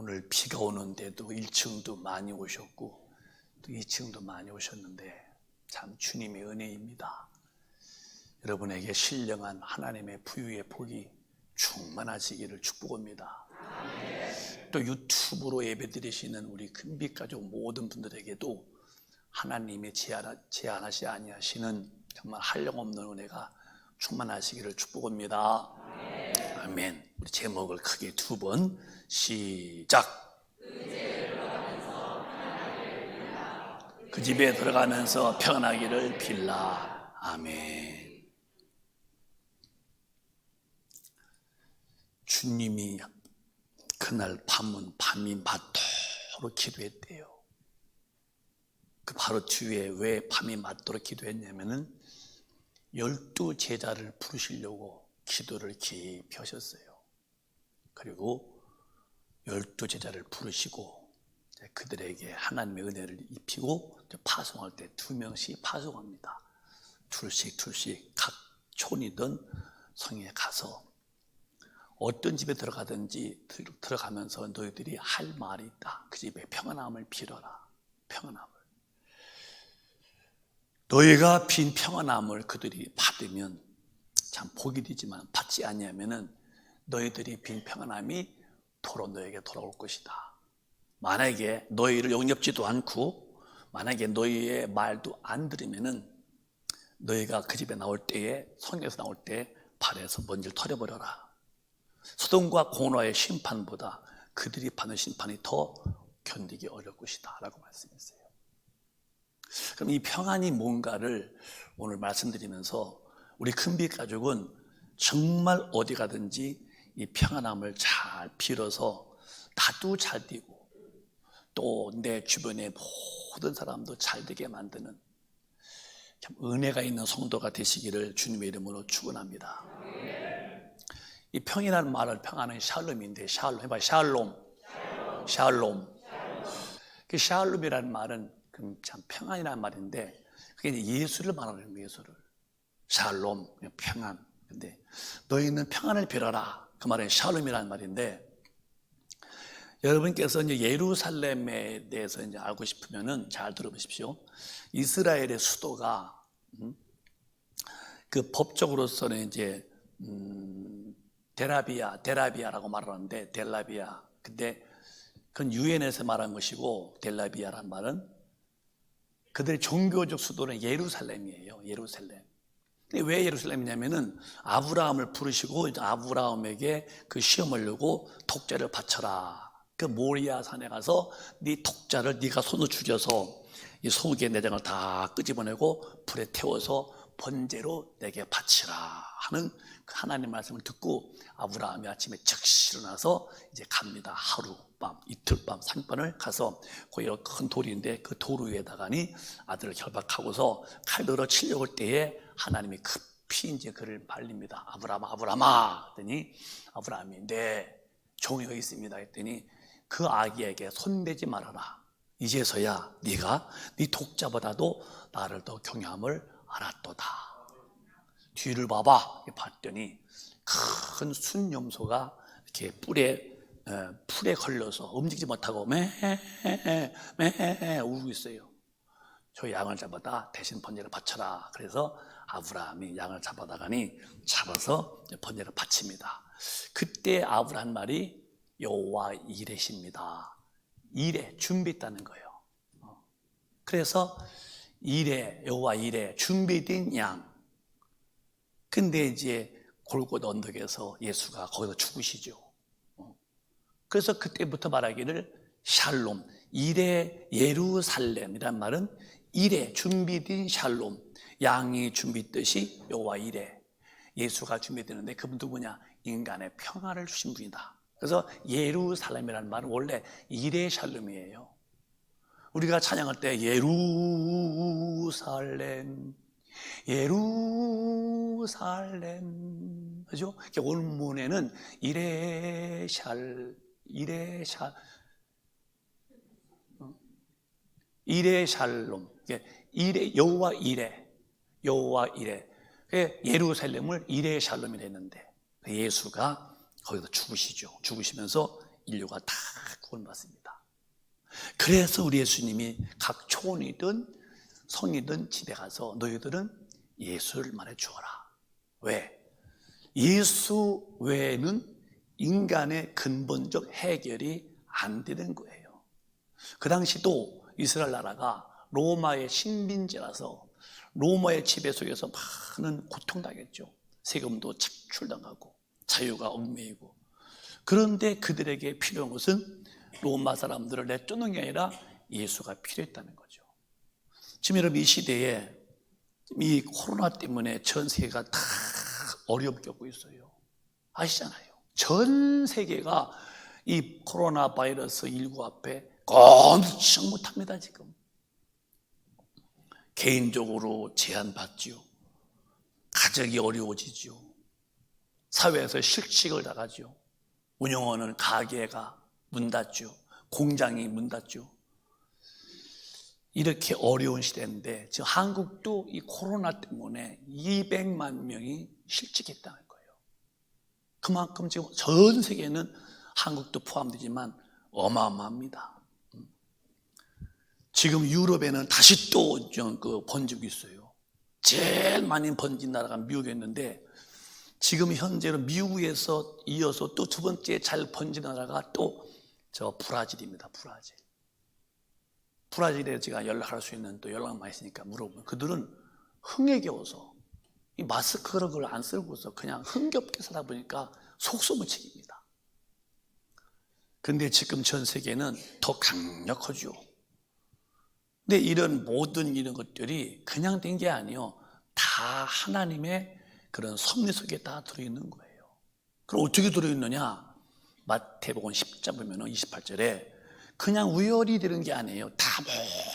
오늘 비가 오는데도 1층도 많이 오셨고 또 2층도 많이 오셨는데 참 주님의 은혜입니다. 여러분에게 신령한 하나님의 부유의 복이 충만하시기를 축복합니다. 또 유튜브로 예배드리시는 우리 큰빛가족 모든 분들에게도 하나님의 제한하시 아니하시는 정말 한량없는 은혜가 충만하시기를 축복합니다. 아멘. 우리 제목을 크게 두 번 시작. 그 집에 들어가면서 평안하기를 빌라. 아멘. 주님이 그날 밤이 맞도록 기도했대요. 그 바로 뒤에 왜 밤이 맞도록 기도했냐면은 12 제자를 부르시려고 기도를 깊이 하셨어요. 그리고 12 제자를 부르시고 그들에게 하나님의 은혜를 입히고 파송할 때 2명씩 파송합니다. 둘씩 각 촌이든 성에 가서 어떤 집에 들어가든지 들어가면서 너희들이 할 말이 있다. 그 집에 평안함을 빌어라. 평안함을. 너희가 빈 평안함을 그들이 받으면 참 복이 되지만 받지 아니하면은 너희들이 빈 평안함이 도로 너에게 돌아올 것이다. 만약에 너희를 영접지도 않고 만약에 너희의 말도 안 들으면은 너희가 그 집에 나올 때에 성에서 나올 때 발에서 먼지를 털어버려라. 소돔과 고모라의 심판보다 그들이 받는 심판이 더 견디기 어려울 것이다 라고 말씀했어요. 그럼 이 평안이 뭔가를 오늘 말씀드리면서 우리 큰빛 가족은 정말 어디 가든지 이 평안함을 잘 빌어서 나도 잘 되고 또 내 주변의 모든 사람도 잘 되게 만드는 참 은혜가 있는 성도가 되시기를 주님의 이름으로 축원합니다. 이 평이라는 말을 평안은 샬롬인데 샬롬 해봐. 샬롬. 그 샬롬이라는 말은 참 평안이라는 말인데 그게 이제 예수를 말하는 거예요. 예수를. 샬롬 평안. 근데 너희는 평안을 빌어라. 그 말은 샬롬이라는 말인데 여러분께서 이제 예루살렘에 대해서 이제 알고 싶으면은 잘 들어보십시오. 이스라엘의 수도가 그 법적으로서는 이제 델라비아라고 말하는데 델라비아. 근데 그건 유엔에서 말한 것이고 델라비아란 말은 그들의 종교적 수도는 예루살렘이에요. 예루살렘. 근데 왜 예루살렘이냐면은 아브라함을 부르시고 아브라함에게 그 시험을 내고 독자를 바쳐라. 그 모리아 산에 가서 네 독자를 네가 손으로 죽여서 이 속의 내장을 다 끄집어내고 불에 태워서 번제로 내게 바치라 하는 그 하나님 말씀을 듣고 아브라함이 아침에 즉시 일어나서 이제 갑니다. 하룻밤, 이틀밤, 3밤을 가서 거기 큰 돌인데 그 돌 위에다가니 아들을 결박하고서 칼로 치려고 할 때에 하나님이 급히 이제 그를 말립니다. 아브라함아 했더니 아브라함이 네 종이 여기 있습니다 했더니 그 아기에게 손대지 말아라. 이제서야 네가 네 독자보다도 나를 더 경외함을 알았도다. 뒤를 봐봐. 봤더니 큰 순염소가 이렇게 풀에 걸려서 움직이지 못하고 매 울고 있어요. 저 양을 잡아다 대신 번제를 바쳐라. 그래서 아브라함이 양을 잡아서 번제를 바칩니다. 그때 아브라함 말이 여호와 이레십니다. 이레 준비했다는 거예요. 그래서 여호와 이레 준비된 양. 근데 이제 골고다 언덕에서 예수가 거기서 죽으시죠. 그래서 그때부터 말하기를 샬롬, 이레 예루살렘이란 말은 이레 준비된 샬롬, 양이 준비했듯이 여호와 이레 예수가 준비되는데 그분 누구냐? 인간의 평화를 주신 분이다. 그래서 예루살렘이라는 말은 원래 이레 샬롬이에요. 우리가 찬양할 때 예루살렘 그죠? 원문에는 이레샬롬 여호와 이레 예루살렘을 이레샬롬이라 했는데 예수가 거기서 죽으시죠. 죽으시면서 인류가 다 구원받습니다. 그래서 우리 예수님이 각 초원이든 성이든 집에 가서 너희들은 예수를 말해 주어라. 왜? 예수 외에는 인간의 근본적 해결이 안 되는 거예요. 그 당시도 이스라엘 나라가 로마의 식민지라서 로마의 지배 속에서 많은 고통당했죠. 세금도 착출당하고 자유가 얽매이고. 그런데 그들에게 필요한 것은 로마 사람들을 내쫓는 게 아니라 예수가 필요했다는 거죠. 지금 여러분 이 시대에 이 코로나 때문에 전 세계가 다 어려움 겪고 있어요. 아시잖아요. 전 세계가 이 코로나 바이러스 19 앞에 꼼짝 못합니다. 지금 개인적으로 제한받지요. 가정이 어려워지죠. 사회에서 실직을 당하죠. 운영하는 가게가 문 닫죠. 공장이 문 닫죠. 이렇게 어려운 시대인데 지금 한국도 이 코로나 때문에 200만 명이 실직했다는 거예요. 그만큼 지금 전 세계는 한국도 포함되지만 어마어마합니다. 지금 유럽에는 다시 또 번지고 있어요. 제일 많이 번진 나라가 미국이었는데 지금 현재로 미국에서 이어서 또 두 번째 잘 번지는 나라가 또 브라질입니다. 브라질에 제가 연락할 수 있는 또 연락 많이 있으니까 물어보면 그들은 흥에 겨워서 이 마스크를 안 쓰고서 그냥 흥겹게 살다 보니까 속수무책입니다. 근데 지금 전 세계는 더 강력하죠. 근데 이런 모든 이런 것들이 그냥 된 게 아니에요. 다 하나님의 그런 섭리 속에 다 들어있는 거예요. 그럼 어떻게 들어있느냐? 마태복음 10장 보면 28절에 그냥 우열이 되는 게 아니에요. 다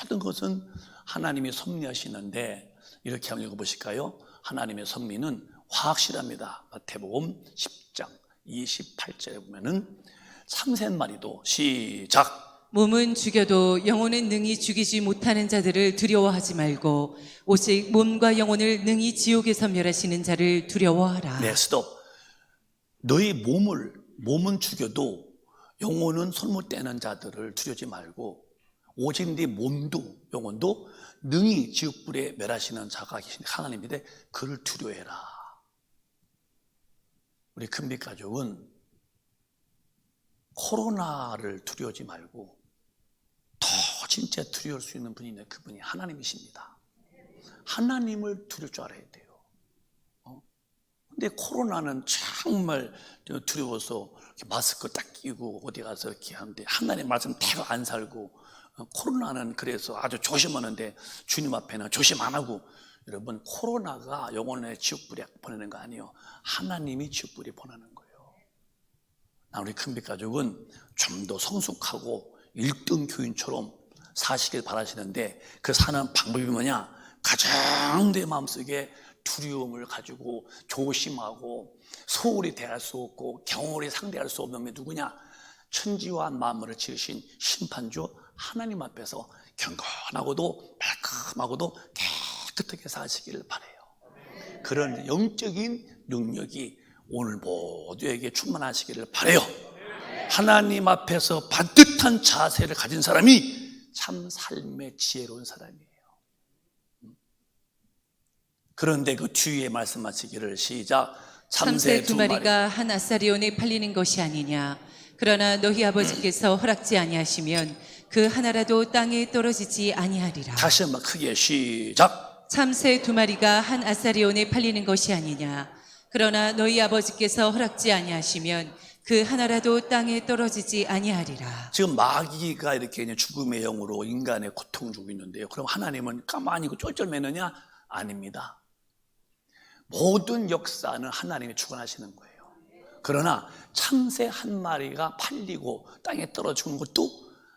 모든 것은 하나님이 섭리하시는데 이렇게 한번 읽어보실까요? 하나님의 섭리는 확실합니다. 마태복음 10장 28절에 보면은 참새 마리도 시작. 몸은 죽여도 영혼은 능히 죽이지 못하는 자들을 두려워하지 말고 오직 몸과 영혼을 능히 지옥에서 멸하시는 자를 두려워하라. 네, 스톱. 너희 몸은 죽여도 영혼은 손못 대는 자들을 두려워하지 말고 오직 네 몸도 영혼도 능히 지옥불에 멸하시는 자가 계신 하나님인데 그를 두려워해라. 우리 큰빛 가족은 코로나를 두려워하지 말고 더 진짜 두려울 수 있는 분이 있는데 그분이 하나님이십니다. 하나님을 두려울 줄 알아야 돼요. 근데 코로나는 정말 두려워서 마스크 딱 끼고 어디 가서 이렇게 하는데 하나님 말씀 대로 안 살고 코로나는 그래서 아주 조심하는데 주님 앞에는 조심 안 하고 여러분 코로나가 영혼의 지옥불에 보내는 거 아니에요. 하나님이 지옥불에 보내는 거예요. 우리 큰빛 가족은 좀 더 성숙하고 1등 교인처럼 사시길 바라시는데 그 사는 방법이 뭐냐? 가장 내 마음속에 두려움을 가지고 조심하고 소홀히 대할 수 없고 경홀히 상대할 수 없는 게 누구냐? 천지와 만물을 지으신 심판주 하나님 앞에서 경건하고도 말끔하고도 깨끗하게 사시기를 바라요. 그런 영적인 능력이 오늘 모두에게 충만하시기를 바라요. 하나님 앞에서 반듯한 자세를 가진 사람이 참 삶의 지혜로운 사람이에요. 그런데 그 뒤에 말씀하시기를 시작. 참새 두 마리가 한 아사리온에 팔리는 것이 아니냐. 그러나 너희 아버지께서 허락지 아니하시면 그 하나라도 땅에 떨어지지 아니하리라. 다시 한번 크게 시작. 참새 두 마리가 한 아사리온에 팔리는 것이 아니냐. 그러나 너희 아버지께서 허락지 아니하시면 그 하나라도 땅에 떨어지지 아니하리라. 지금 마귀가 이렇게 죽음의 영으로 인간의 고통 주고 있는데요. 그럼 하나님은 가만히 쫄쫄매느냐? 아닙니다. 모든 역사는 하나님이 주관하시는 거예요. 그러나 참새 한 마리가 팔리고 땅에 떨어지는 것도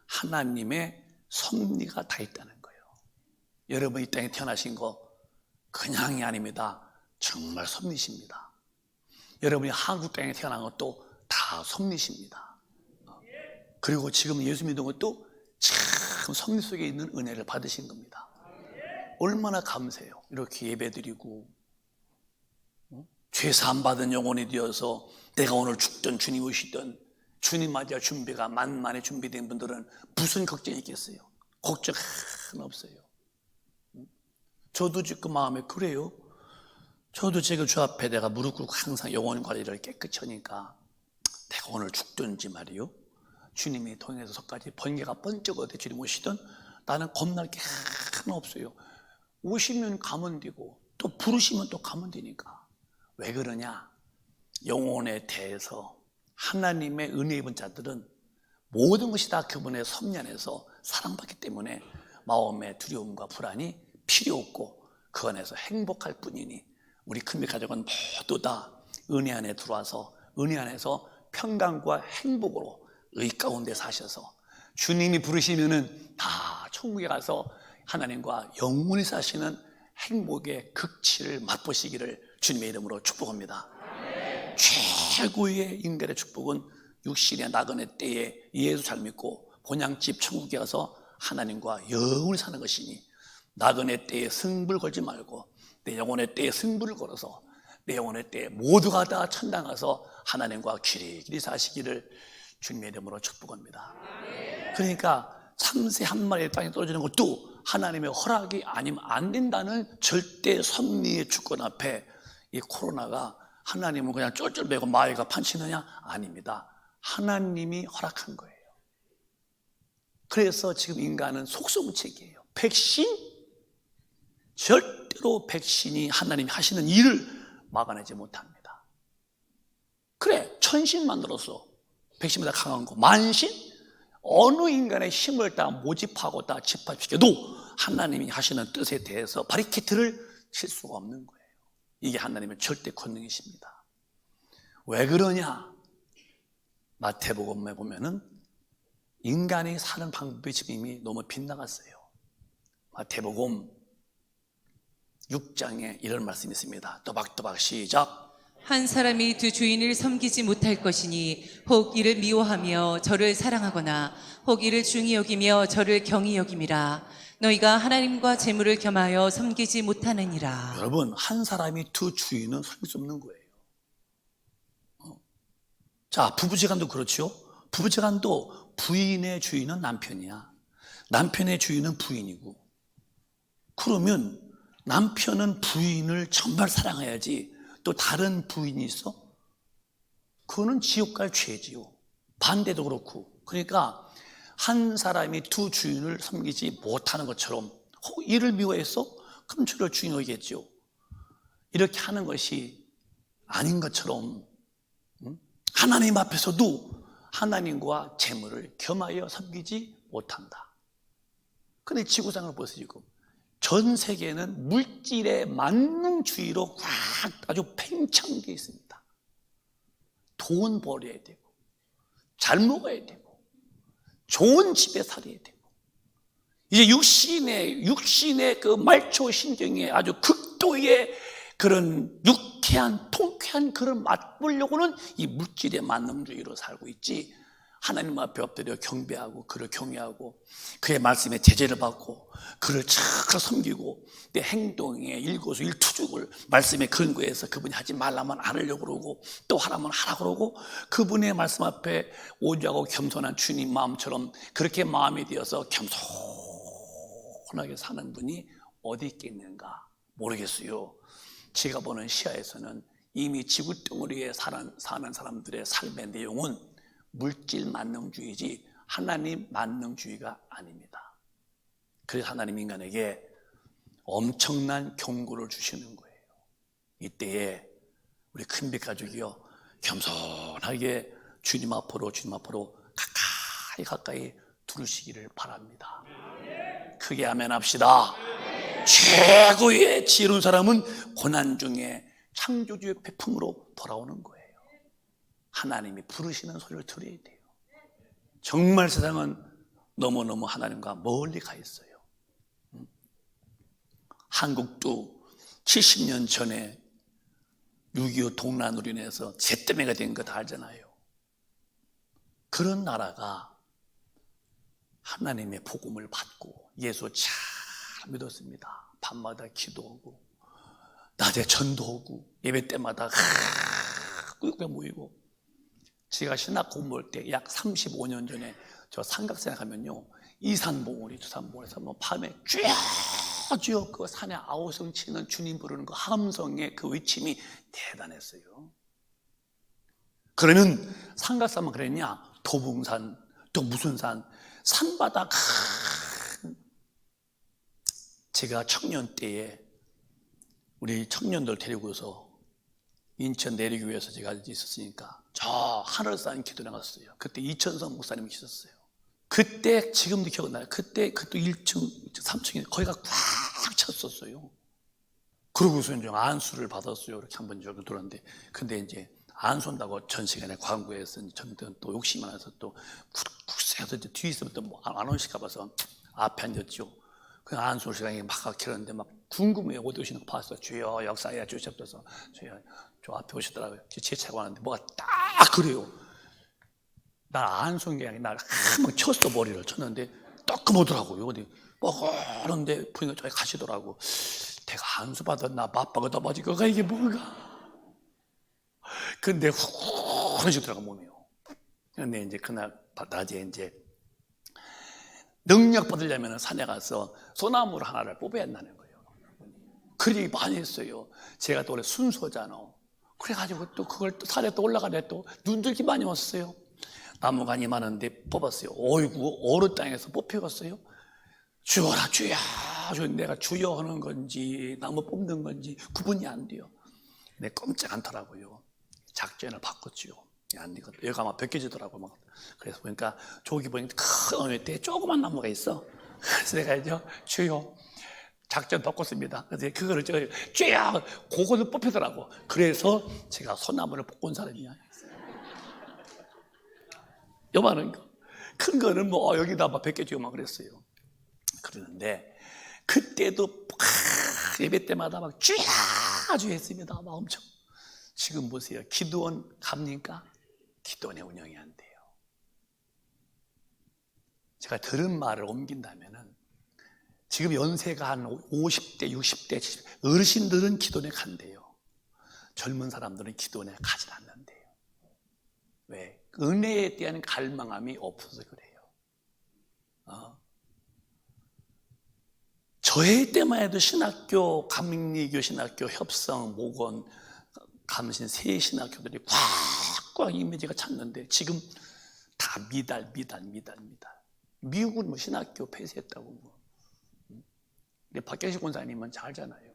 하나님의 섭리가 다 있다는 거예요. 여러분 이 땅에 태어나신 거 그냥이 아닙니다. 정말 섭리십니다. 여러분이 한국 땅에 태어난 것도 다 섭리십니다. 그리고 지금 예수 믿는 것도 참 섭리 속에 있는 은혜를 받으신 겁니다. 얼마나 감사해요. 이렇게 예배드리고 죄 사함 받은 영혼이 되어서 내가 오늘 죽던 주님 오시던 주님 맞이할 준비가 만만히 준비된 분들은 무슨 걱정이 있겠어요? 걱정 하나 없어요. 저도 지금 마음에 그래요. 저도 지금 주 앞에 내가 무릎 꿇고 항상 영혼 관리를 깨끗이 하니까 내가 오늘 죽든지 말이요, 주님이 통해서 서까지 번개가 번쩍 어디 주님 오시든 나는 겁날 게 하나 없어요. 오시면 가면 되고 또 부르시면 또 가면 되니까. 왜 그러냐? 영혼에 대해서 하나님의 은혜 입은 자들은 모든 것이 다 그분의 섭리 안에서 사랑받기 때문에 마음의 두려움과 불안이 필요 없고 그 안에서 행복할 뿐이니, 우리 큰빛 가족은 모두 다 은혜 안에 들어와서 은혜 안에서 평강과 행복으로 의 가운데 사셔서 주님이 부르시면은 다 천국에 가서 하나님과 영원히 사시는 행복의 극치를 맛보시기를 주님의 이름으로 축복합니다. 최고의 인간의 축복은 육신의 나그네 때에 예수 잘 믿고 본향집 천국에 가서 하나님과 영원히 사는 것이니, 나그네 때에 승부를 걸지 말고 내 영혼의 때에 승부를 걸어서 내 영혼의 때에 모두가 다 천당 가서 하나님과 길이 사시기를 주님의 이름으로 축복합니다. 그러니까 참새 한 마리 땅에 떨어지는 것도 하나님의 허락이 아니면 안 된다는 절대 섭리의 주권 앞에 이 코로나가 하나님은 그냥 쫄쫄매고 마귀가 판치느냐? 아닙니다. 하나님이 허락한 거예요. 그래서 지금 인간은 속성책이에요. 백신? 절대로 백신이 하나님이 하시는 일을 막아내지 못합니다. 그래, 천신 만들어서 백신보다 강한 거, 만신? 어느 인간의 힘을 다 모집하고 다 집합시켜도 하나님이 하시는 뜻에 대해서 바리케이트를 칠 수가 없는 거예요. 이게 하나님의 절대 권능이십니다. 왜 그러냐? 마태복음에 보면은 인간이 사는 방법이 지금 이미 너무 빗나갔어요. 마태복음 6장에 이런 말씀이 있습니다. 또박또박 시작. 한 사람이 두 주인을 섬기지 못할 것이니 혹 이를 미워하며 저를 사랑하거나 혹 이를 중히 여기며 저를 경히 여김이라. 너희가 하나님과 재물을 겸하여 섬기지 못하느니라. 여러분, 한 사람이 두 주인은 섬길 수 없는 거예요. 자, 부부지간도 그렇죠. 부부지간도 부인의 주인은 남편이야. 남편의 주인은 부인이고. 그러면 남편은 부인을 정말 사랑해야지 또 다른 부인이 있어? 그거는 지옥 갈 죄지요. 반대도 그렇고. 그러니까 한 사람이 두 주인을 섬기지 못하는 것처럼, 이를 미워했어? 그럼 저를 주인이겠죠. 이렇게 하는 것이 아닌 것처럼 하나님 앞에서도 하나님과 재물을 겸하여 섬기지 못한다. 그런데 지구상을 보세요. 지금 전 세계는 물질의 만능주의로 꽉 아주 팽창한 게 있습니다. 돈 벌어야 되고 잘 먹어야 되고 좋은 집에 살아야 되고, 이제 육신의 그 말초 신경의 아주 극도의 그런 유쾌한 통쾌한 그런 맛보려고는 이 물질의 만능주의로 살고 있지, 하나님 앞에 엎드려 경배하고 그를 경외하고 그의 말씀에 제재를 받고 그를 잘 섬기고 내 행동의 일거수일투족을 말씀에 근거해서 그분이 하지 말라면 안 하려고 그러고 또 하라면 하라고 그러고 그분의 말씀 앞에 오주하고 겸손한 주님 마음처럼 그렇게 마음이 되어서 겸손하게 사는 분이 어디 있겠는가 모르겠어요. 제가 보는 시야에서는 이미 지구덩어리에 사는 사람들의 삶의 내용은 물질 만능주의지 하나님 만능주의가 아닙니다. 그래서 하나님 인간에게 엄청난 경고를 주시는 거예요. 이때에 우리 큰빛 가족이요, 겸손하게 주님 앞으로 가까이 두르시기를 바랍니다. 크게 아멘 합시다. 최고의 지혜로운 사람은 고난 중에 창조주의 배품으로 돌아오는 거예요. 하나님이 부르시는 소리를 들어야 돼요. 정말 세상은 너무너무 하나님과 멀리 가 있어요. 한국도 70년 전에 6.25 동란으로 인해서 잿더미가 된 거 다 알잖아요. 그런 나라가 하나님의 복음을 받고 예수 잘 믿었습니다. 밤마다 기도하고 낮에 전도하고 예배 때마다 꾸역꾸역 모이고 제가 신학 공부할 때 약 35년 전에 저 삼각산에 가면요, 이산봉우리 두산봉우리에서 뭐 밤에 쥐어 그 산에 아우성 치는 주님 부르는 그 함성의 그 외침이 대단했어요. 그러면 삼각산만 그랬냐? 도봉산, 또 무슨 산, 산바다 큰. 제가 청년 때에 우리 청년들 데리고서 인천 내리교회에서 제가 있었으니까 저 하늘산 기도 나갔어요. 그때 이천성 목사님이 계셨어요. 그때 지금도 기억나요. 그때 그것도 1층, 3층에 거기가 꽉 찼었어요. 그러고서 이제 안수를 받았어요. 이렇게 한번 저기 돌았는데, 근데 이제 안수 온다고 전 시간에 광고에서 저는 또 욕심 많아서 또 굿굿해서 이제 뒤에 있으면 또 뭐 안 오실까 봐서 앞에 앉았죠. 그 안수 시간에 막 길었는데 막 궁금해요. 어디 오시는 거 봤어. 주여 역사에 주시옵소서. 주여 저 앞에 오시더라고요. 제 차가 왔는데 뭐가 딱 그래요. 날 안성경이 날 한번 쳤어. 머리를 쳤는데 따끔하더라고요. 어디 그런데 부인가 저기 가시더라고. 내가 안수 받았나 맞박아다 맞이 그가 이게 뭔가. 근데 훅 하시더라고 몸이요. 근데 이제 그날 낮에 이제 능력 받으려면 산에 가서 소나무 하나를 뽑아야 한다는 거예요. 그리 많이 했어요. 제가 또 원래 순소잖아. 그래가지고 또 그걸 또 산에 또 올라가네. 또 눈들기 많이 왔어요. 나무간이 많은데 뽑았어요. 어이구 어느 땅에서 뽑혀갔어요. 주여라 주야. 내가 주여 하는 건지 나무 뽑는 건지 구분이 안 돼요. 근데 꼼짝 않더라고요. 작전을 바꿨죠. 안 되거든. 여기가 막 벗겨지더라고. 막. 그래서 보니까 저기 보니까 큰 어미에 조그만 나무가 있어. 그래서 내가 이제 주여 작전 바꿨습니다. 그래서 그거를 쥐야 그거를 뽑히더라고. 그래서 제가 소나무를 뽑은 사람이야. 요만한 거. 큰 거는 뭐 여기다 막 벗겨지고 막 그랬어요. 그러는데 그때도 예배 때마다 막 쥐야 했습니다. 막 엄청. 지금 보세요. 기도원 갑니까? 기도원의 운영이 안 돼요. 제가 들은 말을 옮긴다면은 지금 연세가 한 50대, 60대, 70대 어르신들은 기도원에 간대요. 젊은 사람들은 기도원에 가지 않는데요. 왜? 은혜에 대한 갈망함이 없어서 그래요. 저희 때만 해도 신학교, 감리교 신학교, 협성, 목원, 감신 세 신학교들이 꽉꽉 이미지가 찼는데 지금 다 미달. 미국은 뭐 신학교 폐쇄했다고 뭐. 근데 박경식 권사님은 잘 알잖아요.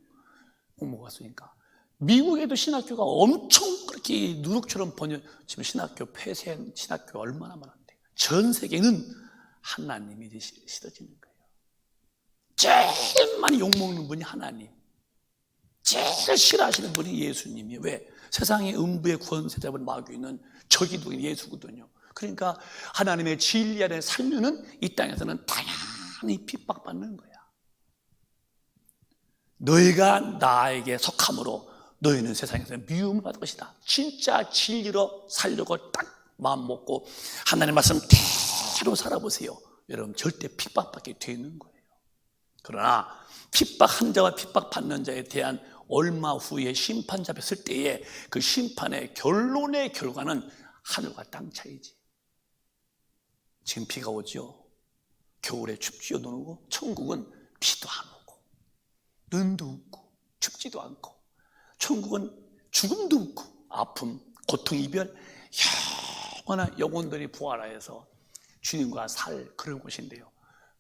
공부 갔으니까. 미국에도 신학교가 엄청 그렇게 누룩처럼 번져. 지금 신학교 폐쇄한 신학교 얼마나 많은데. 전 세계는 하나님이 씻어지는 거예요. 제일 많이 욕먹는 분이 하나님. 제일 싫어하시는 분이 예수님이에요. 왜? 세상의 음부의 권세자를 마귀는 저기도 예수거든요. 그러니까 하나님의 진리 안에 살면은 이 땅에서는 다양히 핍박받는 거야. 너희가 나에게 속함으로 너희는 세상에서 미움을 받을 것이다. 진짜 진리로 살려고 딱 마음 먹고 하나님의 말씀 대로 살아보세요. 여러분 절대 핍박받게 되는 거예요. 그러나 핍박한 자와 핍박받는 자에 대한 얼마 후에 심판 잡혔을 때에 그 심판의 결론의 결과는 하늘과 땅 차이지. 지금 비가 오죠. 겨울에 춥지도 않고 천국은 비도 안 오고 눈도 없고 춥지도 않고 천국은 죽음도 없고 아픔, 고통, 이별 영원한 영혼들이 부활하여서 주님과 살 그런 곳인데요.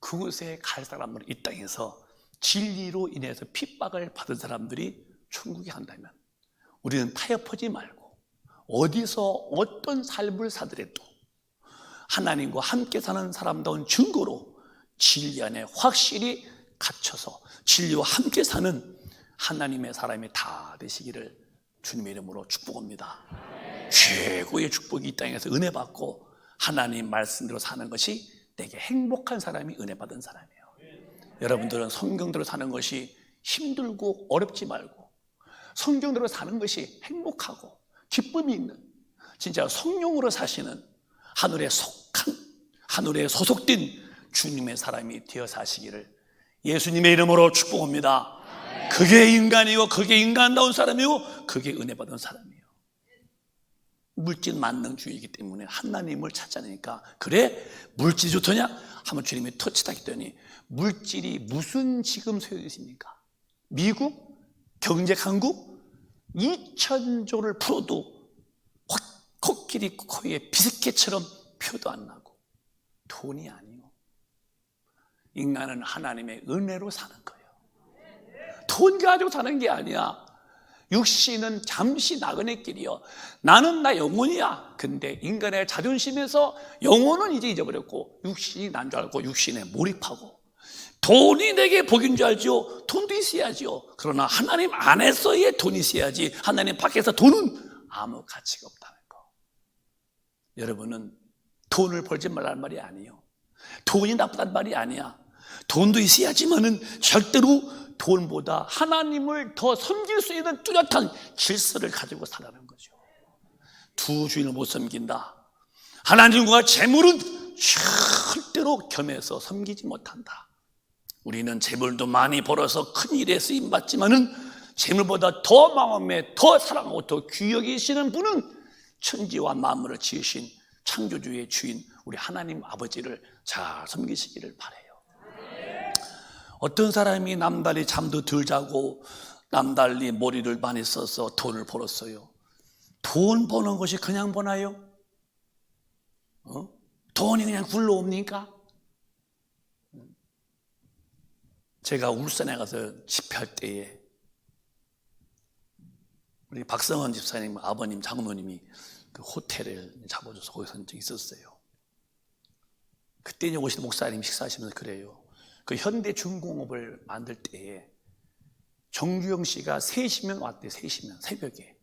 그곳에 갈 사람은 이 땅에서 진리로 인해서 핍박을 받은 사람들이 천국에 간다면 우리는 타협하지 말고 어디서 어떤 삶을 사더라도 하나님과 함께 사는 사람다운 증거로 진리 안에 확실히 갇혀서 진리와 함께 사는 하나님의 사람이 다 되시기를 주님의 이름으로 축복합니다. 최고의 축복이 이 땅에서 은혜 받고 하나님 말씀대로 사는 것이 내게 행복한 사람이 은혜 받은 사람이에요. 여러분들은 성경대로 사는 것이 힘들고 어렵지 말고 성경대로 사는 것이 행복하고 기쁨이 있는 진짜 성령으로 사시는 하늘에 속한 하늘에 소속된 주님의 사람이 되어 사시기를 예수님의 이름으로 축복합니다. 그게 인간이고 그게 인간다운 사람이고 그게 은혜 받은 사람이에요. 물질 만능주의이기 때문에 하나님을 찾아내니까, 그래? 물질이 좋더냐? 한번 주님이 터치했더니, 물질이 무슨 지금 소용이십니까? 미국? 경제 강국? 2,000조를 풀어도 코끼리 코에 비스켓처럼 표도 안 나고 돈이 아니요. 인간은 하나님의 은혜로 사는 거예요. 돈 가지고 사는 게 아니야. 육신은 잠시 나그네 길이요. 나는 나 영혼이야. 근데 인간의 자존심에서 영혼은 이제 잊어버렸고 육신이 난 줄 알고 육신에 몰입하고, 돈이 내게 복인 줄 알죠. 돈도 있어야죠. 그러나 하나님 안에서의 돈이 있어야지, 하나님 밖에서 돈은 아무 가치가 없다는 거. 여러분은 돈을 벌지 말라는 말이 아니에요. 돈이 나쁘다는 말이 아니야. 돈도 있어야지만은 절대로 돈보다 하나님을 더 섬길 수 있는 뚜렷한 질서를 가지고 살아가는 거죠. 두 주인을 못 섬긴다. 하나님과 재물은 절대로 겸해서 섬기지 못한다. 우리는 재물도 많이 벌어서 큰 일에 쓰임 받지만은 재물보다 더 마음에 더 사랑하고 더 귀히 여기시는 분은 천지와 만물을 지으신 창조주의 주인 우리 하나님 아버지를 잘 섬기시기를 바라요. 어떤 사람이 남달리 잠도 덜 자고 남달리 머리를 많이 써서 돈을 벌었어요. 돈 버는 것이 그냥 버나요? 돈이 그냥 굴러옵니까? 제가 울산에 가서 집회할 때에 우리 박성원 집사님 아버님 장모님이 그 호텔을 잡아줘서 거기서 있었어요. 그때 오신 목사님 식사하시면서 그래요. 그 현대중공업을 만들 때에 정주영 씨가 3시면 왔대요. 3시면 새벽에.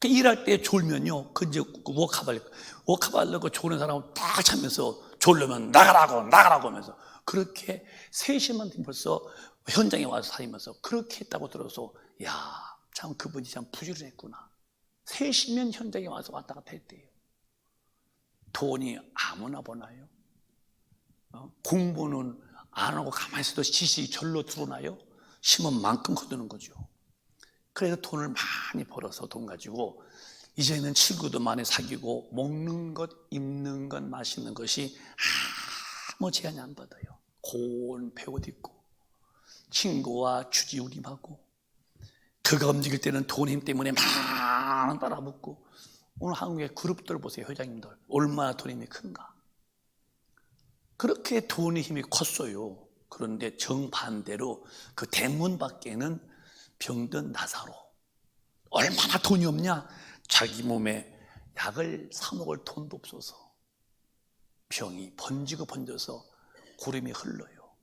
그 일할 때 졸면요, 그 이제 워카발 넣고 졸는 사람은 딱 차면서 졸려면 나가라고 하면서 그렇게 3시만 되면 벌써 현장에 와서 다니면서 그렇게 했다고 들어서, 야, 참 그분이 참 부지런했구나. 3시면 현장에 와서 왔다 갔다 했대요. 돈이 아무나 버나요? 공부는 안 하고 가만히 있어도 지식이 절로 들어오나요? 심은 만큼 거두는 거죠. 그래서 돈을 많이 벌어서 돈 가지고 이제는 친구도 많이 사귀고 먹는 것, 입는 것, 마시는 것이 아무 제한이 안 받아요. 고운 배옷 입고 친구와 주지우림하고, 그가 움직일 때는 돈 힘 때문에 막 따라붙고. 오늘 한국의 그룹들 보세요. 회장님들 얼마나 돈 힘이 큰가. 그렇게 돈의 힘이 컸어요. 그런데 정반대로 그 대문 밖에는 병든 나사로, 얼마나 돈이 없냐? 자기 몸에 약을 사 먹을 돈도 없어서 병이 번지고 번져서 구름이 흘러요.